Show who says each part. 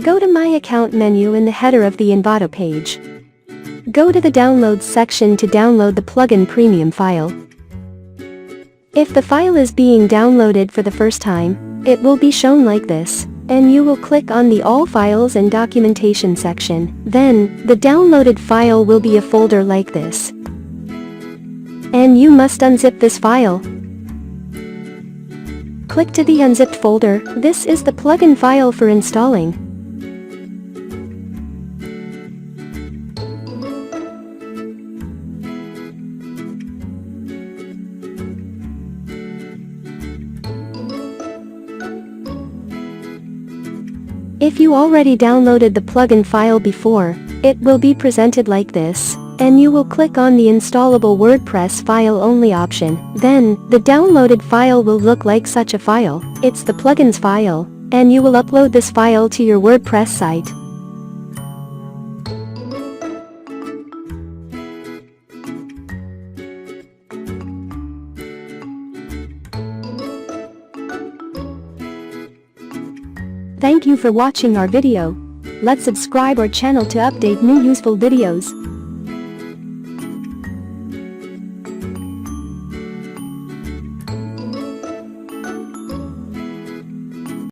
Speaker 1: Go to My Account menu in the header of the Envato page. Go to the Downloads section to download the plugin premium file. If the file is being downloaded for the first time, it will be shown like this, and you will click on the All Files and Documentation section. Then, the downloaded file will be a folder like this. And you must unzip this file. Click to the unzipped folder. This is the plugin file for installing. If you already downloaded the plugin file before, it will be presented like this, and you will click on the Installable WordPress File Only option. Then, the downloaded file will look like such a file. It's the plugins file, and you will upload this file to your WordPress site. Thank you for watching our video. Let's subscribe our channel to update new useful videos.